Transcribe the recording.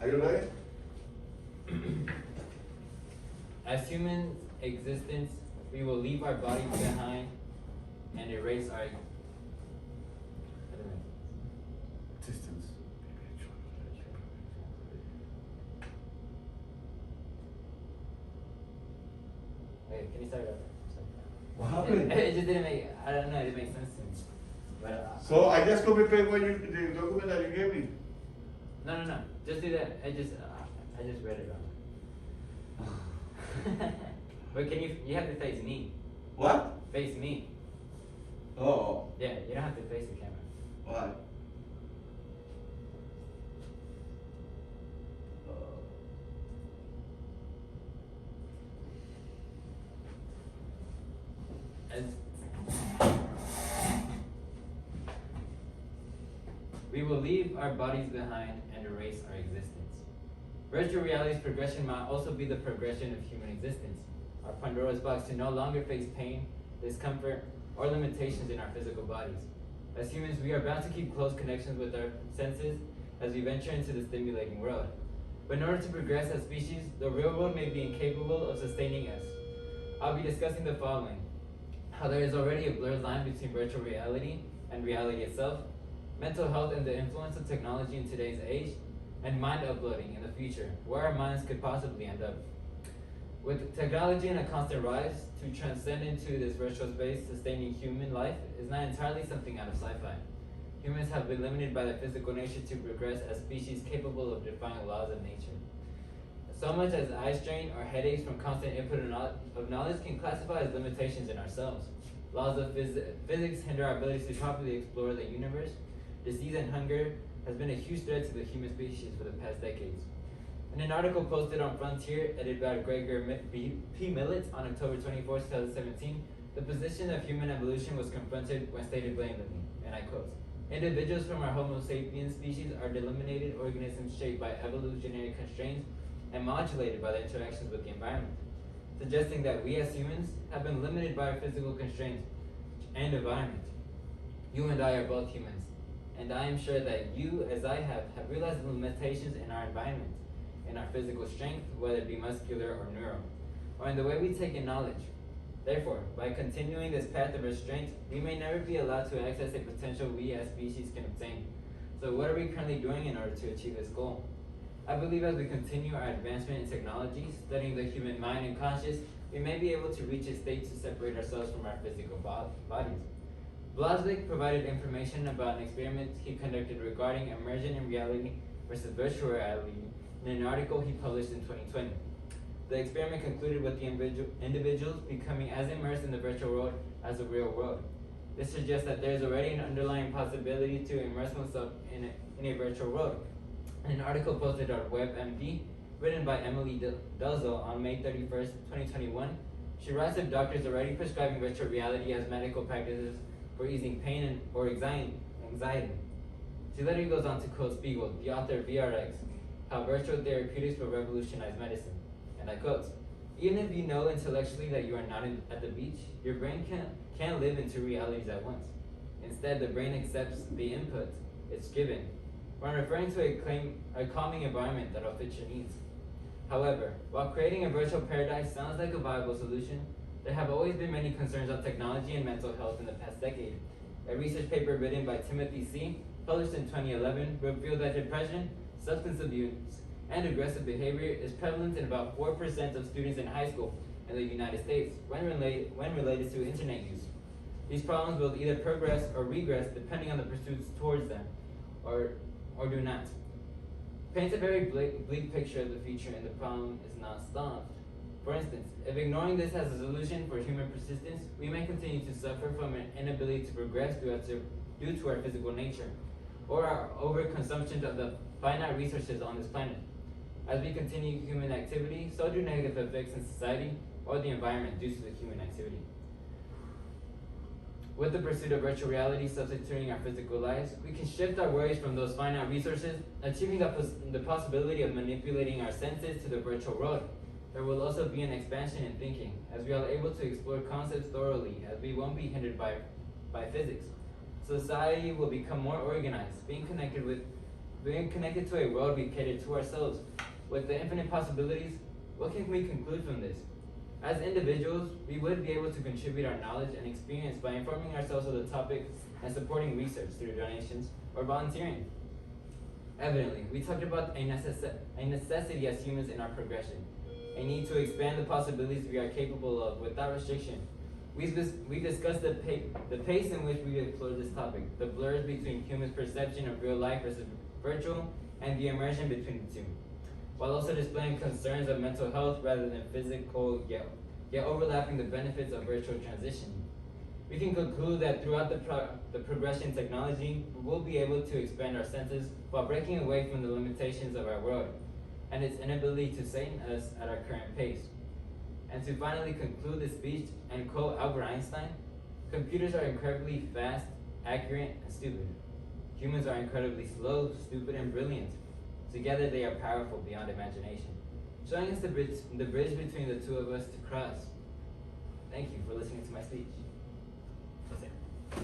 Are you ready? As human existence, we will leave our bodies behind and erase our Distance. Wait, can you start over? What happened? It just didn't make, I don't know, it didn't make sense to me. But, So I just copy paste what you, the document that you gave me. no. Just do that. I just read it wrong. But you have to face me. What? Face me. Oh, Yeah, you don't have to face the camera. why? As we will leave our bodies behind and erase our existence. Virtual reality's progression might also be the progression of human existence. Our Pandora's box to no longer face pain, discomfort, or limitations in our physical bodies. As humans, we are bound to keep close connections with our senses as we venture into the stimulating world. But in order to progress as species, the real world may be incapable of sustaining us. I'll be discussing the following: how there is already a blurred line between virtual reality and reality itself, mental health and the influence of technology in today's age, and mind uploading in the future, where our minds could possibly end up. With technology in a constant rise, to transcend into this virtual space, sustaining human life is not entirely something out of sci-fi. Humans have been limited by their physical nature to progress as species capable of defying laws of nature. So much as eye strain or headaches from constant input of knowledge can classify as limitations in ourselves. Laws of physics hinder our ability to properly explore the universe. Disease and hunger has been a huge threat to the human species for the past decades. In an article posted on Frontier, edited by Gregor P. Millett on October 24, 2017, the position of human evolution was confronted when stated blatantly, and I quote, "Individuals from our Homo sapiens species are delimited organisms shaped by evolutionary constraints and modulated by their interactions with the environment," suggesting that we as humans have been limited by our physical constraints and environment. You and I are both humans, and I am sure that you, as I have realized the limitations in our environment, in our physical strength, whether it be muscular or neural, or in the way we take in knowledge. Therefore, by continuing this path of restraint, we may never be allowed to access a potential we as species can obtain. So what are we currently doing in order to achieve this goal? I believe as we continue our advancement in technology, studying the human mind and conscience, we may be able to reach a state to separate ourselves from our physical bodies. Blazvik provided information about an experiment he conducted regarding immersion in reality versus virtual reality in an article he published in 2020. The experiment concluded with the individuals becoming as immersed in the virtual world as the real world. This suggests that there is already an underlying possibility to immerse oneself in a virtual world. In an article posted on WebMD, written by Emily Delzo on May 31st, 2021, she writes of doctors already prescribing virtual reality as medical practices for easing pain or anxiety. She later goes on to quote Spiegel, the author of VRX, how virtual therapeutics will revolutionize medicine. And I quote, "Even if you know intellectually that you are not at the beach, your brain can't live in two realities at once. Instead, the brain accepts the input it's given, when referring to a calming environment that'll fit your needs. However, while creating a virtual paradise sounds like a viable solution, there have always been many concerns on technology and mental health in the past decade. A research paper written by Timothy C., published in 2011, revealed that depression, substance abuse, and aggressive behavior is prevalent in about 4% of students in high school in the United States when related to internet use. These problems will either progress or regress depending on the pursuits towards them, or do not. Paints a very bleak picture of the future, and the problem is not solved. For instance, if ignoring this as a solution for human persistence, we may continue to suffer from an inability to progress due to our physical nature, or our overconsumption of the finite resources on this planet. As we continue human activity, so do negative effects in society or the environment due to the human activity. With the pursuit of virtual reality substituting our physical lives, we can shift our worries from those finite resources, achieving the possibility of manipulating our senses to the virtual world. There will also be an expansion in thinking, as we are able to explore concepts thoroughly, as we won't be hindered by physics. Society will become more organized, being connected with Being connected to a world we cater to ourselves, with the infinite possibilities, what can we conclude from this? As individuals, we would be able to contribute our knowledge and experience by informing ourselves of the topic and supporting research through donations or volunteering. Evidently, we talked about a necessity as humans in our progression, a need to expand the possibilities we are capable of without restriction. We discussed the pace in which we explored this topic, the blurs between humans' perception of real life versus virtual, and the immersion between the two, while also displaying concerns of mental health rather than physical, yet overlapping the benefits of virtual transition. We can conclude that throughout the progression in technology, we will be able to expand our senses while breaking away from the limitations of our world and its inability to sustain us at our current pace. And to finally conclude this speech and quote Albert Einstein, computers are incredibly fast, accurate, and stupid. Humans are incredibly slow, stupid, and brilliant. Together they are powerful beyond imagination, showing us the bridge between the two of us to cross. Thank you for listening to my speech. That's it.